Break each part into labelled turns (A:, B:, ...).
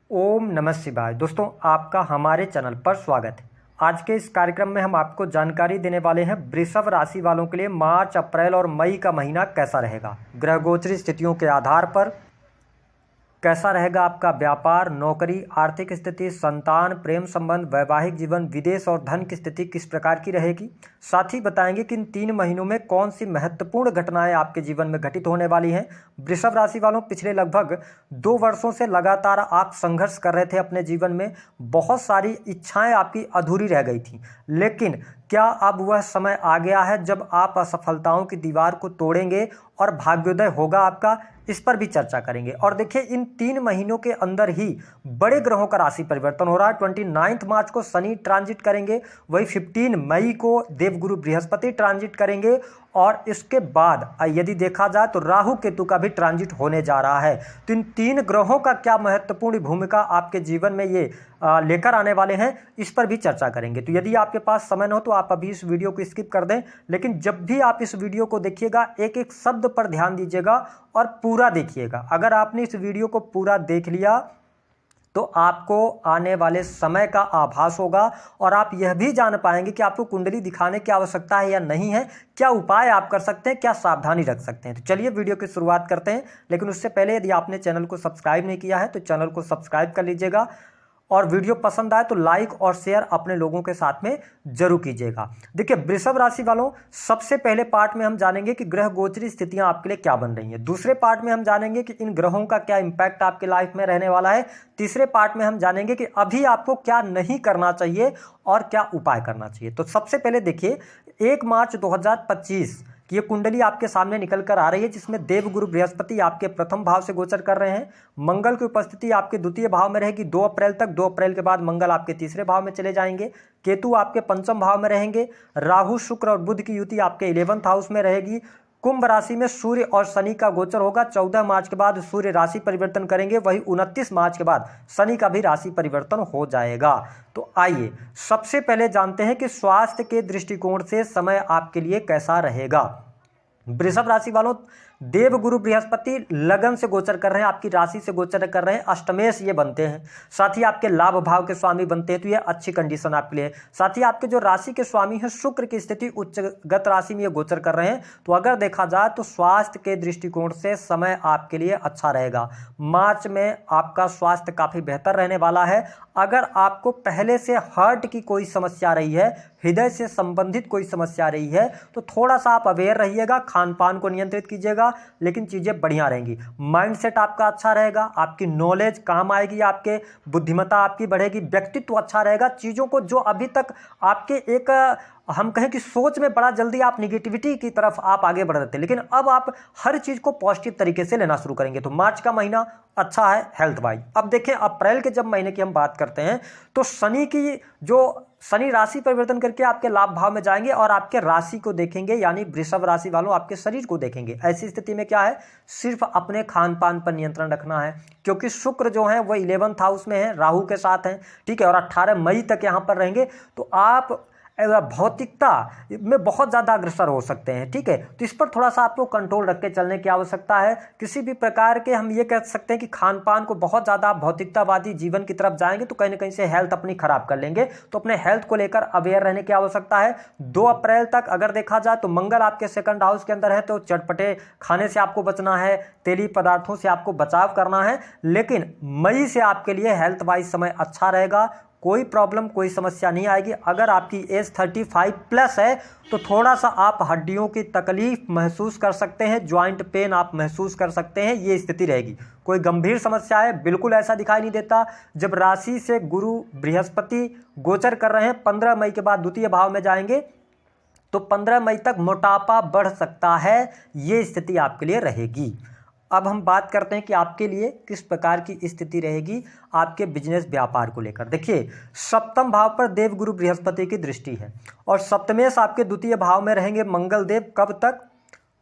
A: ओम नमः शिवाय। दोस्तों, आपका हमारे चैनल पर स्वागत है। आज के इस कार्यक्रम में हम आपको जानकारी देने वाले हैं वृषभ राशि वालों के लिए मार्च, अप्रैल और मई का महीना कैसा रहेगा। ग्रह गोचरी स्थितियों के आधार पर कैसा रहेगा आपका व्यापार, नौकरी, आर्थिक स्थिति, संतान, प्रेम संबंध, वैवाहिक जीवन, विदेश और धन की स्थिति किस प्रकार की रहेगी। साथ ही बताएंगे कि इन 3 महीनों में कौन सी महत्वपूर्ण घटनाएं आपके जीवन में घटित होने वाली हैं। वृषभ राशि वालों, पिछले लगभग 2 वर्षों से लगातार आप संघर्ष कर रहे थे अपने जीवन में। बहुत सारी इच्छाएं आपकी अधूरी रह गई थी, लेकिन क्या अब वह समय आ गया है जब आप असफलताओं की दीवार को तोड़ेंगे और भाग्योदय होगा आपका। इस पर भी चर्चा करेंगे। और देखिए, इन 3 महीनों के अंदर ही बड़े ग्रहों का राशि परिवर्तन हो रहा है। 29 मार्च को शनि ट्रांजिट करेंगे, वही 15 मई को देवगुरु बृहस्पति ट्रांजिट करेंगे, और इसके बाद यदि देखा जाए तो राहु केतु का भी ट्रांजिट होने जा रहा है। तो इन 3 ग्रहों का क्या महत्वपूर्ण भूमिका आपके जीवन में ये लेकर आने वाले हैं, इस पर भी चर्चा करेंगे। तो यदि आपके पास समय न हो तो आप अभी इस वीडियो को स्किप कर दें, लेकिन जब भी आप इस वीडियो को देखिएगा एक एक शब्द पर ध्यान दीजिएगा और पूरा देखिएगा। अगर आपने इस वीडियो को पूरा देख लिया तो आपको आने वाले समय का आभास होगा और आप यह भी जान पाएंगे कि आपको कुंडली दिखाने की आवश्यकता है या नहीं है, क्या उपाय आप कर सकते हैं, क्या सावधानी रख सकते हैं। तो चलिए वीडियो की शुरुआत करते हैं। लेकिन उससे पहले यदि आपने चैनल को सब्सक्राइब नहीं किया है तो चैनल को सब्सक्राइब कर लीजिएगा, और वीडियो पसंद आए तो लाइक और शेयर अपने लोगों के साथ में जरूर कीजिएगा। देखिए वृषभ राशि वालों, सबसे पहले पार्ट में हम जानेंगे कि ग्रह गोचरी स्थितियां आपके लिए क्या बन रही हैं। दूसरे पार्ट में हम जानेंगे कि इन ग्रहों का क्या इंपैक्ट आपके लाइफ में रहने वाला है। तीसरे पार्ट में हम जानेंगे कि अभी आपको क्या नहीं करना चाहिए और क्या उपाय करना चाहिए। तो सबसे पहले देखिए, 1 मार्च 2025 कि ये कुंडली आपके सामने निकल कर आ रही है, जिसमें देवगुरु बृहस्पति आपके प्रथम भाव से गोचर कर रहे हैं। मंगल की उपस्थिति आपके द्वितीय भाव में रहेगी 2 अप्रैल तक। 2 अप्रैल के बाद मंगल आपके तीसरे भाव में चले जाएंगे। केतु आपके पंचम भाव में रहेंगे। राहु, शुक्र और बुध की युति आपके 11th हाउस में रहेगी। कुंभ राशि में सूर्य और शनि का गोचर होगा। 14 मार्च के बाद सूर्य राशि परिवर्तन करेंगे, वही 29 मार्च के बाद शनि का भी राशि परिवर्तन हो जाएगा। तो आइए सबसे पहले जानते हैं कि स्वास्थ्य के दृष्टिकोण से समय आपके लिए कैसा रहेगा। वृषभ राशि वालों, देवगुरु बृहस्पति लगन से गोचर कर रहे हैं, आपकी राशि से गोचर कर रहे हैं। अष्टमेश ये बनते हैं, साथ ही आपके लाभ भाव के स्वामी बनते हैं, तो ये अच्छी कंडीशन आपके लिए। साथ ही आपके जो राशि के स्वामी हैं शुक्र की स्थिति उच्चगत राशि में ये गोचर कर रहे हैं। तो अगर देखा जाए तो स्वास्थ्य के दृष्टिकोण से समय आपके लिए अच्छा रहेगा। मार्च में आपका स्वास्थ्य काफी बेहतर रहने वाला है। अगर आपको पहले से हार्ट की कोई समस्या रही है, हृदय से संबंधित कोई समस्या रही है, तो थोड़ा सा आप अवेयर रहिएगा, खान पान को नियंत्रित कीजिएगा, लेकिन चीजें बढ़िया रहेंगी। माइंडसेट आपका अच्छा रहेगा, आपकी नॉलेज काम आएगी, आपके बुद्धिमत्ता आपकी बढ़ेगी, व्यक्तित्व अच्छा रहेगा। चीजों को जो अभी तक आपके एक हम कहें कि सोच में बड़ा जल्दी आप निगेटिविटी की तरफ आप आगे बढ़ रहे थे, लेकिन अब आप हर चीज को पॉजिटिव तरीके से लेना शुरू करेंगे। तो मार्च का महीना अच्छा है हेल्थ वाइज। अब देखें, अप्रैल के जब महीने की हम बात करते हैं तो शनि राशि परिवर्तन करके आपके लाभ भाव में जाएंगे और आपके राशि को देखेंगे, यानी वृषभ राशि वालों आपके शरीर को देखेंगे। ऐसी स्थिति में क्या है, सिर्फ अपने खान पान पर नियंत्रण रखना है, क्योंकि शुक्र जो है वो 11th हाउस में है, राहु के साथ है, ठीक है, और 18 मई तक यहां पर रहेंगे। तो आप भौतिकता में बहुत ज़्यादा अग्रसर हो सकते हैं, ठीक है। तो इस पर थोड़ा सा आपको कंट्रोल रख के चलने की आवश्यकता है। किसी भी प्रकार के हम ये कह सकते हैं कि खान पान को बहुत ज़्यादा भौतिकतावादी जीवन की तरफ जाएंगे तो कहीं ना कहीं से हेल्थ अपनी खराब कर लेंगे। तो अपने हेल्थ को लेकर अवेयर रहने की आवश्यकता है। 2 अप्रैल तक अगर देखा जाए तो मंगल आपके 2nd हाउस के अंदर है, तो चटपटे खाने से आपको बचना है, तेली पदार्थों से आपको बचाव करना है। लेकिन मई से आपके लिए हेल्थ वाइज समय अच्छा रहेगा, कोई प्रॉब्लम कोई समस्या नहीं आएगी। अगर आपकी एज 35+ है तो थोड़ा सा आप हड्डियों की तकलीफ महसूस कर सकते हैं, ज्वाइंट पेन आप महसूस कर सकते हैं, ये स्थिति रहेगी। कोई गंभीर समस्या है बिल्कुल ऐसा दिखाई नहीं देता। जब राशि से गुरु बृहस्पति गोचर कर रहे हैं, 15 मई के बाद द्वितीय भाव में जाएंगे, तो 15 मई तक मोटापा बढ़ सकता है, ये स्थिति आपके लिए रहेगी। अब हम बात करते हैं कि आपके लिए किस प्रकार की स्थिति रहेगी आपके बिजनेस व्यापार को लेकर। देखिए, 7th भाव पर देवगुरु बृहस्पति की दृष्टि है और सप्तमेश आपके द्वितीय भाव में रहेंगे मंगल देव। कब तक?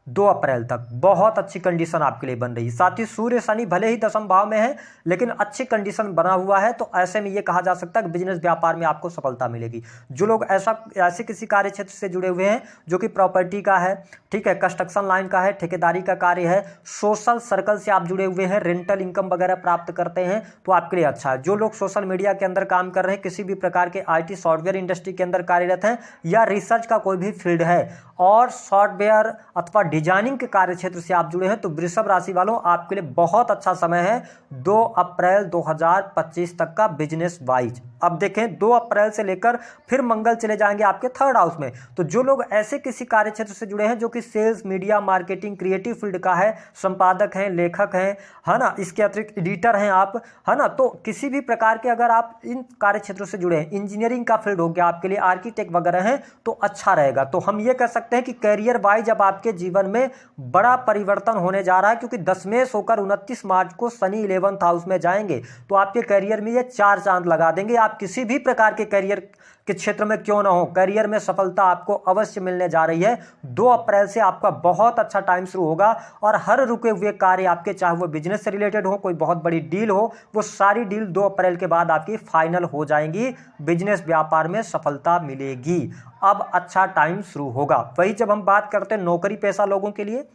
A: 2 अप्रैल तक बहुत अच्छी कंडीशन आपके लिए बन रही है। साथ ही सूर्य शनि भले ही दशम भाव में है लेकिन अच्छी कंडीशन बना हुआ है, तो ऐसे में ये कहा जा सकता है कि बिजनेस व्यापार में आपको सफलता मिलेगी। जो लोग ऐसे किसी कार्य क्षेत्र से जुड़े हुए हैं जो कि प्रॉपर्टी का है, ठीक है, कंस्ट्रक्शन लाइन का है, ठेकेदारी का कार्य है, सोशल सर्कल से आप जुड़े हुए हैं, रेंटल इनकम वगैरह प्राप्त करते हैं, तो आपके लिए अच्छा है। जो लोग सोशल मीडिया के अंदर काम कर रहे हैं, किसी भी प्रकार के IT सॉफ्टवेयर इंडस्ट्री के अंदर कार्यरत हैं, या रिसर्च का कोई भी फील्ड है और सॉफ्टवेयर अथवा डिजाइनिंग के कार्य क्षेत्र से आप जुड़े हैं, तो वृषभ राशि वालों आपके लिए बहुत अच्छा समय है 2 अप्रैल 2025 तक का बिजनेस वाइज। अब देखें 2 अप्रैल से लेकर फिर मंगल चले जाएंगे आपके 3rd हाउस में। तो जो लोग ऐसे किसी कार्य क्षेत्र से जुड़े हैं जो कि sales, media, marketing, creative field का है, संपादक हैं, लेखक हैं, है ना, इसके अतिरिक्त एडिटर हैं आप, है ना, तो किसी भी प्रकार के अगर आप इन कार्य क्षेत्रों से जुड़े हैं, इंजीनियरिंग का फील्ड हो गया आपके लिए, आर्किटेक्ट वगैरह हैं, तो अच्छा रहेगा। तो हम ये कह सकते हैं कि कैरियर वाइज अब आपके जीवन में बड़ा परिवर्तन होने जा रहा है, क्योंकि 10वें होकर 29 मार्च को शनि 11th हाउस में जाएंगे, तो आपके कैरियर में ये 4 चांद लगा देंगे। आप किसी भी प्रकार के कैरियर के क्षेत्र में क्यों ना हो, कैरियर में सफलता आपको अवश्य मिलने जा रही है। 2 अप्रैल से आपका बहुत अच्छा टाइम शुरू होगा और हर रुके हुए कार्य आपके, चाहे वो बिजनेस से रिलेटेड हो, कोई बहुत बड़ी डील हो, वो सारी डील 2 अप्रैल के बाद आपकी फाइनल हो जाएंगी। बिजनेस व्यापार में सफलता मिलेगी। अब अच्छा टाइम शुरू होगा। वही जब हम बात करते हैं नौकरी पेशा लोगों के लिए,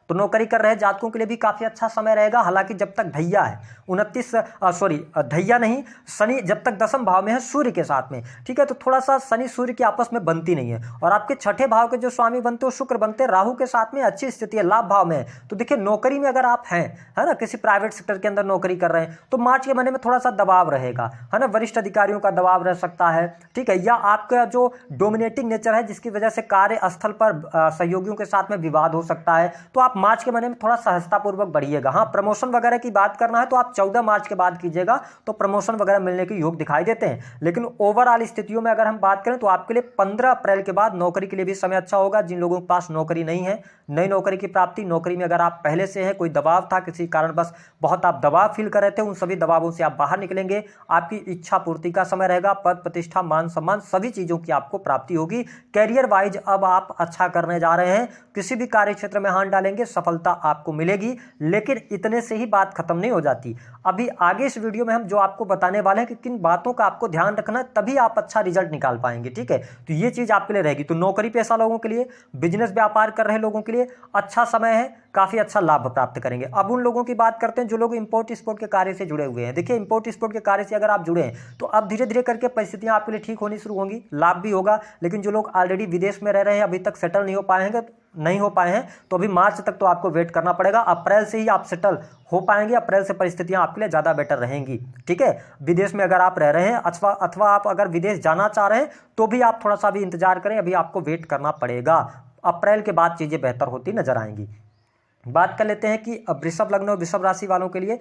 A: तो नौकरी कर रहे जातकों के लिए भी काफी अच्छा समय रहेगा। हालांकि जब तक ढैया है ढैया नहीं, शनि जब तक दशम भाव में है सूर्य के साथ में, ठीक है, तो थोड़ा सा शनि सूर्य की आपस में बनती नहीं है। और आपके 6ठे भाव के जो स्वामी बनते हो शुक्र बनते हैं, राहु के साथ में अच्छी स्थिति है, लाभ भाव में है। तो देखिए नौकरी में अगर आप हैं, है ना, किसी प्राइवेट सेक्टर के अंदर नौकरी कर रहे हैं, तो मार्च के महीने में थोड़ा सा दबाव रहेगा, है ना, वरिष्ठ अधिकारियों का दबाव रह सकता है, ठीक है, या आपका जो डोमिनेटिंग नेचर है जिसकी वजह से कार्यस्थल पर सहयोगियों के साथ में विवाद हो सकता है, तो आप मार्च के महीने में थोड़ा सहजतापूर्वक बढ़िएगा। हाँ, प्रमोशन वगैरह की बात करना है तो आप 14 मार्च के बाद कीजिएगा, तो प्रमोशन वगैरह मिलने के योग दिखाई देते हैं। लेकिन ओवरऑल स्थितियों में अगर हम बात करें तो आपके लिए 15 अप्रैल के बाद नौकरी के लिए भी समय अच्छा होगा। जिन लोगों के पास नौकरी नहीं है, नई नौकरी की प्राप्ति, नौकरी में अगर आप पहले से हैं, कोई दबाव था, किसी कारण बस बहुत आप दबाव फील कर रहे थे, उन सभी दबावों से आप बाहर निकलेंगे। आपकी इच्छा पूर्ति का समय रहेगा। पद प्रतिष्ठा, मान सम्मान, सभी चीजों की आपको प्राप्ति होगी। कैरियर वाइज अब आप अच्छा करने जा रहे हैं, किसी भी कार्य क्षेत्र में हाथ डालेंगे, सफलता आपको मिलेगी। लेकिन इतने से ही बात खत्म नहीं हो जाती। अभी आगे इस वीडियो में हम जो आपको बताने वाले हैं कि किन बातों का आपको ध्यान रखना है, तभी आप अच्छा रिजल्ट निकाल पाएंगे, ठीक है। तो ये चीज आपके लिए रहेगी। तो नौकरी पेशा लोगों के लिए, बिजनेस व्यापार कर रहे लोगों के लिए अच्छा समय है, काफी अच्छा लाभ प्राप्त करेंगे। अब उन लोगों की बात करते हैं जो लोग इंपोर्ट एक्सपोर्ट के कार्य से जुड़े हुए हैं। देखिए इंपोर्ट एक्सपोर्ट के कार्य से अगर आप जुड़े हैं तो अब धीरे धीरे करके परिस्थितियां आपके लिए ठीक होनी शुरू होंगी, लाभ भी होगा। लेकिन जो लोग ऑलरेडी विदेश में रह रहे हैं, अभी तक सेटल नहीं हो पाए हैं, तो अभी मार्च तक तो आपको वेट करना पड़ेगा। अप्रैल से ही आप सेटल हो पाएंगे। अप्रैल से परिस्थितियां आपके लिए ज्यादा बेटर रहेंगी, ठीक है। विदेश में अगर आप रह रहे हैं अथवा आप अगर विदेश जाना चाह रहे हैं तो भी आप थोड़ा सा भी इंतजार करें, अभी आपको वेट करना पड़ेगा। अप्रैल के बाद चीजें बेहतर होती नजर आएंगी। बात कर लेते हैं कि वृषभ लग्न और वृषभ राशि वालों के लिए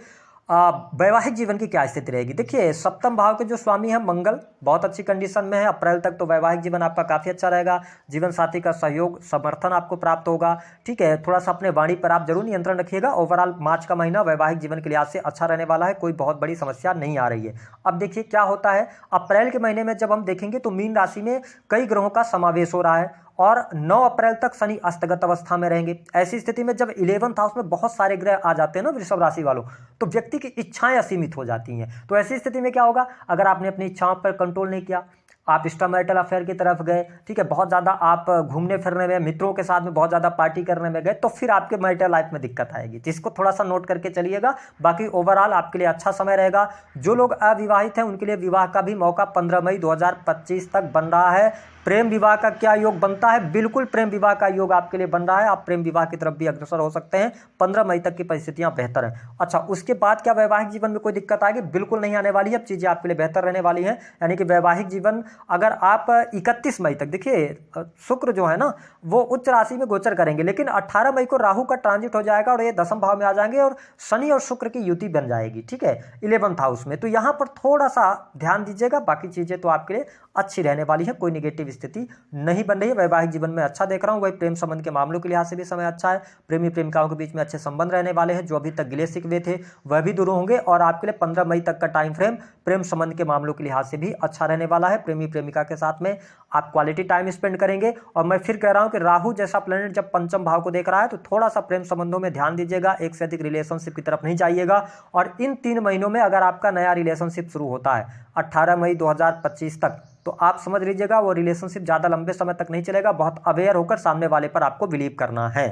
A: वैवाहिक जीवन की क्या स्थिति रहेगी। देखिए सप्तम भाव के जो स्वामी है मंगल बहुत अच्छी कंडीशन में है। अप्रैल तक तो वैवाहिक जीवन आपका काफी अच्छा रहेगा। जीवन साथी का सहयोग, समर्थन आपको प्राप्त होगा, ठीक है। थोड़ा सा अपने वाणी पर आप जरूर नियंत्रण रखिएगा। ओवरऑल मार्च का महीना वैवाहिक जीवन के लिहाज से अच्छा रहने वाला है, कोई बहुत बड़ी समस्या नहीं आ रही है। अब देखिए क्या होता है, अप्रैल के महीने में जब हम देखेंगे तो मीन राशि में कई ग्रहों का समावेश हो रहा है और 9 अप्रैल तक शनि अस्तगत अवस्था में रहेंगे। ऐसी स्थिति में जब 11th हाउस में बहुत सारे ग्रह आ जाते हैं ना वृषभ राशि वालों, तो व्यक्ति की इच्छाएं असीमित हो जाती हैं। तो ऐसी स्थिति में क्या होगा, अगर आपने अपनी इच्छाओं पर कंट्रोल नहीं किया, आप एक्स्ट्रामैरिटल अफेयर की तरफ गए, ठीक है, बहुत ज़्यादा आप घूमने फिरने में, मित्रों के साथ में बहुत ज़्यादा पार्टी करने में गए, तो फिर आपके मैरिटल लाइफ में दिक्कत आएगी। तो इसको थोड़ा सा नोट करके चलिएगा। बाकी ओवरऑल आपके लिए अच्छा समय रहेगा। जो लोग अविवाहित हैं उनके लिए विवाह का भी मौका 15 मई 2025 तक बन रहा है। प्रेम विवाह का क्या योग बनता है, बिल्कुल प्रेम विवाह का योग आपके लिए बन रहा है। आप प्रेम विवाह की तरफ भी अग्रसर हो सकते हैं। 15 मई तक की परिस्थितियां बेहतर हैं। अच्छा, उसके बाद क्या वैवाहिक जीवन में कोई दिक्कत आएगी? बिल्कुल नहीं आने वाली है। अब चीजें आपके लिए बेहतर रहने वाली हैं। यानी कि वैवाहिक जीवन अगर आप 31 मई तक, देखिए शुक्र जो है ना वो उच्च राशि में गोचर करेंगे, लेकिन 18 मई को राहु का ट्रांजिट हो जाएगा और ये दशम भाव में आ जाएंगे और शनि और शुक्र की युति बन जाएगी, ठीक है, 11th हाउस में। तो यहां पर थोड़ा सा ध्यान दीजिएगा। बाकी चीजें तो आपके लिए अच्छी रहने वाली है, कोई निगेटिव स्थिति नहीं बन रही है। वैवाहिक जीवन में अच्छा देख रहा हूँ। वही प्रेम संबंध के मामलों के लिहाज से भी समय अच्छा है। प्रेमी प्रेमिकाओं के बीच में अच्छे संबंध रहने वाले हैं। जो अभी तक गिले शिकवे थे वह भी दूर होंगे और आपके लिए 15 मई तक का टाइम फ्रेम प्रेम संबंध के मामलों के लिहाज से भी अच्छा रहने वाला है। प्रेमी प्रेमिका के साथ में आप क्वालिटी टाइम स्पेंड करेंगे। और मैं फिर कह रहा हूं कि राहु जैसा प्लेनेट जब पंचम भाव को देख रहा है तो थोड़ा सा प्रेम संबंधों में ध्यान दीजिएगा, एक से अधिक रिलेशनशिप की तरफ नहीं जाइएगा। और इन 3 महीनों में अगर आपका नया रिलेशनशिप शुरू होता है 18 मई 2025 तक, तो आप समझ लीजिएगा वो रिलेशनशिप ज़्यादा लंबे समय तक नहीं चलेगा। बहुत अवेयर होकर सामने वाले पर आपको बिलीव करना है।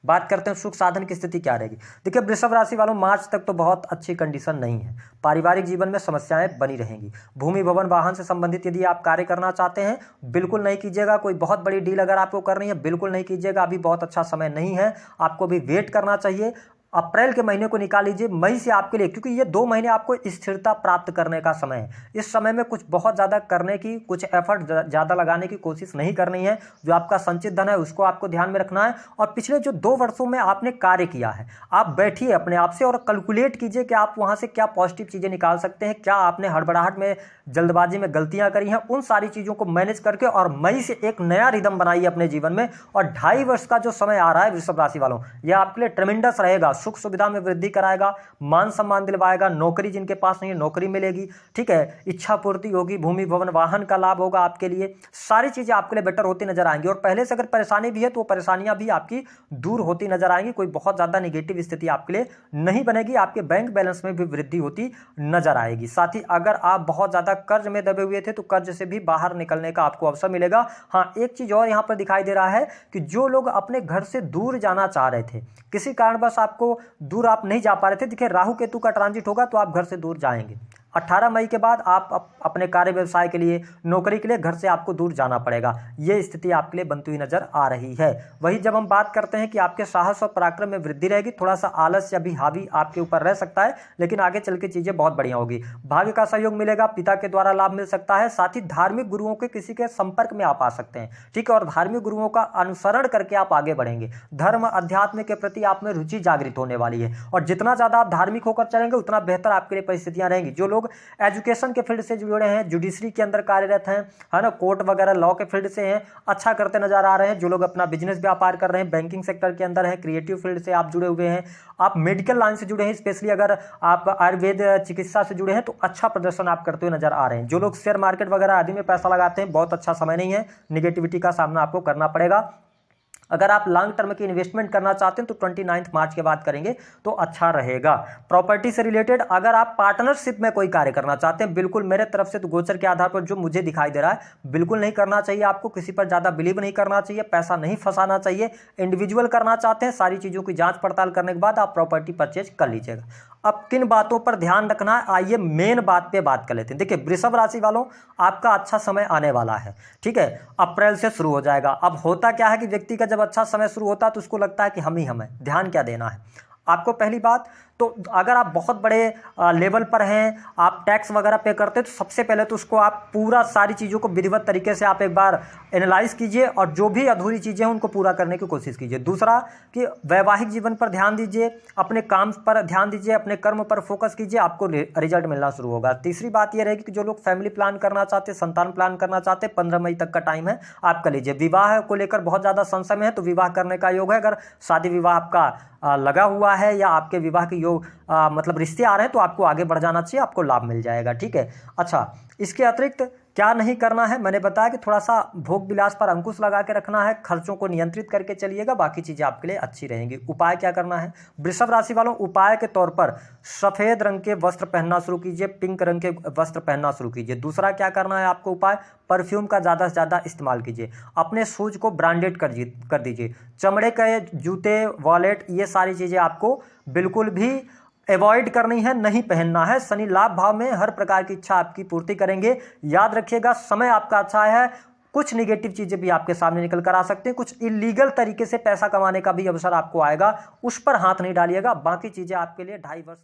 A: बात करते हैं सुख साधन की स्थिति क्या रहेगी। देखिए वृषभ राशि वालों, मार्च तक तो बहुत अच्छी कंडीशन नहीं है। पारिवारिक जीवन में समस्याएं बनी रहेंगी। भूमि भवन वाहन से संबंधित यदि आप कार्य करना चाहते हैं बिल्कुल नहीं कीजिएगा। कोई बहुत बड़ी डील अगर आपको करनी है बिल्कुल नहीं कीजिएगा। अभी बहुत अच्छा समय नहीं है, आपको भी वेट करना चाहिए। अप्रैल के महीने को निकाल लीजिए, मई से आपके लिए, क्योंकि ये 2 महीने आपको स्थिरता प्राप्त करने का समय है। इस समय में कुछ बहुत ज़्यादा करने की, कुछ एफर्ट ज़्यादा लगाने की कोशिश नहीं करनी है। जो आपका संचित धन है उसको आपको ध्यान में रखना है। और पिछले जो 2 वर्षों में आपने कार्य किया है, आप बैठिए अपने आप से और कैलकुलेट कीजिए कि आप वहाँ से क्या पॉजिटिव चीज़ें निकाल सकते हैं, क्या आपने हड़बड़ाहट में, जल्दबाजी में गलतियाँ करी हैं। उन सारी चीज़ों को मैनेज करके और मई से एक नया रिदम बनाइए अपने जीवन में। और 2.5 वर्ष का जो समय आ रहा है वृषभ राशि वालों, यह आपके लिए ट्रेमेंडस रहेगा। सुख सुविधा में वृद्धि कराएगा, मान सम्मान दिलवाएगा। नौकरी जिनके पास नहीं है नौकरी मिलेगी, ठीक है, इच्छा पूर्ति होगी, भूमि भवन वाहन का लाभ होगा आपके लिए। सारी चीजें आपके लिए बेटर होती नजर आएंगी। और पहले से अगर परेशानी भी है तो वो परेशानियां भी आपकी दूर होती नजर आएंगी। कोई बहुत ज्यादा नेगेटिव स्थिति आपके लिए नहीं बनेगी। आपके बैंक बैलेंस में भी वृद्धि होती नजर आएगी। साथ ही अगर आप बहुत ज्यादा कर्ज में दबे हुए थे तो कर्ज से भी बाहर निकलने का आपको अवसर मिलेगा। हाँ, एक चीज और यहां पर दिखाई दे रहा है कि जो लोग अपने घर से दूर जाना चाह रहे थे, किसी कारणवश आपको दूर आप नहीं जा पा रहे थे, देखिए राहु केतु का ट्रांजिट होगा तो आप घर से दूर जाएंगे। 18 मई के बाद आप अपने कार्य व्यवसाय के लिए, नौकरी के लिए घर से आपको दूर जाना पड़ेगा। ये स्थिति आपके लिए बनती हुई नजर आ रही है। वही जब हम बात करते हैं कि आपके साहस और पराक्रम में वृद्धि रहेगी, थोड़ा सा आलस्य अभी हावी आपके ऊपर रह सकता है, लेकिन आगे चल के चीजें बहुत बढ़िया होगी। भाग्य का सहयोग मिलेगा, पिता के द्वारा लाभ मिल सकता है। साथ ही धार्मिक गुरुओं के किसी के संपर्क में आप आ सकते हैं, ठीक है, और धार्मिक गुरुओं का अनुसरण करके आप आगे बढ़ेंगे। धर्म अध्यात्म के प्रति आप में रुचि जागृत होने वाली है और जितना ज्यादा आप धार्मिक होकर चलेंगे उतना बेहतर आपके लिए परिस्थितियां रहेंगी। जो लोग एजुकेशन के फील्ड से जुड़े हैं, जुडिशरी के अंदर कार्यरत हैं, है ना, कोर्ट वगैरह लॉ के फील्ड से हैं, अच्छा करते नजर आ रहे हैं। जो लोग अपना बिजनेस व्यापार कर रहे हैं, बैंकिंग सेक्टर के अंदर हैं, क्रिएटिव फील्ड से आप जुड़े हुए हैं, आप मेडिकल लाइन से जुड़े हैं, स्पेशली अगर आप आयुर्वेद चिकित्सा से जुड़े हैं तो अच्छा प्रदर्शन आप करते हुए नजर आ रहे हैं। जो लोग शेयर मार्केट वगैरह आदि में पैसा लगाते हैं, बहुत अच्छा समय नहीं है, निगेटिविटी का सामना आपको करना पड़ेगा। अगर आप लॉन्ग टर्म की इन्वेस्टमेंट करना चाहते हैं तो 29 मार्च के बाद करेंगे तो अच्छा रहेगा। प्रॉपर्टी से रिलेटेड अगर आप पार्टनरशिप में कोई कार्य करना चाहते हैं, बिल्कुल मेरे तरफ से तो गोचर के आधार पर जो मुझे दिखाई दे रहा है बिल्कुल नहीं करना चाहिए। आपको किसी पर ज़्यादा बिलीव नहीं करना चाहिए, पैसा नहीं फंसाना चाहिए। इंडिविजुअल करना चाहते हैं, सारी चीज़ों की जाँच पड़ताल करने के बाद आप प्रॉपर्टी परचेज कर लीजिएगा। अब किन बातों पर ध्यान रखना है, आइए मेन बात पे बात कर लेते हैं। देखिए वृषभ राशि वालों, आपका अच्छा समय आने वाला है, ठीक है, अप्रैल से शुरू हो जाएगा। अब होता क्या है कि व्यक्ति का जब अच्छा समय शुरू होता है तो उसको लगता है कि हम ही हम हैं, ध्यान क्या देना है आपको। पहली बात तो अगर आप बहुत बड़े लेवल पर हैं, आप टैक्स वगैरह पे करते हैं, तो सबसे पहले तो उसको आप पूरा सारी चीज़ों को विधिवत तरीके से आप एक बार एनालाइज कीजिए और जो भी अधूरी चीज़ें हैं उनको पूरा करने की कोशिश कीजिए। दूसरा कि वैवाहिक जीवन पर ध्यान दीजिए, अपने काम पर ध्यान दीजिए, अपने कर्म पर फोकस कीजिए, आपको रिजल्ट मिलना शुरू होगा। तीसरी बात यह रहेगी कि जो लोग फैमिली प्लान करना चाहते हैं, संतान प्लान करना चाहते हैं, 15 मई तक का टाइम है, आप कर लीजिए। विवाह को लेकर बहुत ज़्यादा संशय में है तो विवाह करने का योग है। अगर शादी विवाह आपका लगा हुआ है या आपके विवाह के योग मतलब रिश्ते आ रहे हैं तो आपको आगे बढ़ जाना चाहिए, आपको लाभ मिल जाएगा, ठीक है। अच्छा, इसके अतिरिक्त क्या नहीं करना है, मैंने बताया कि थोड़ा सा भोग विलास पर अंकुश लगा के रखना है, खर्चों को नियंत्रित करके चलिएगा, बाकी चीज़ें आपके लिए अच्छी रहेंगी। उपाय क्या करना है वृषभ राशि वालों, उपाय के तौर पर सफ़ेद रंग के वस्त्र पहनना शुरू कीजिए, पिंक रंग के वस्त्र पहनना शुरू कीजिए। दूसरा क्या करना है आपको उपाय, परफ्यूम का ज़्यादा से ज़्यादा इस्तेमाल कीजिए, अपने शूज को ब्रांडेड कर दीजिए, चमड़े के जूते, वॉलेट, ये सारी चीज़ें आपको बिल्कुल भी अवॉइड करनी है, नहीं पहनना है। शनि लाभ भाव में हर प्रकार की इच्छा आपकी पूर्ति करेंगे। याद रखिएगा समय आपका अच्छा है, कुछ निगेटिव चीजें भी आपके सामने निकल कर आ सकती हैं, कुछ इलीगल तरीके से पैसा कमाने का भी अवसर आपको आएगा, उस पर हाथ नहीं डालिएगा। बाकी चीजें आपके लिए 2.5 वर्ष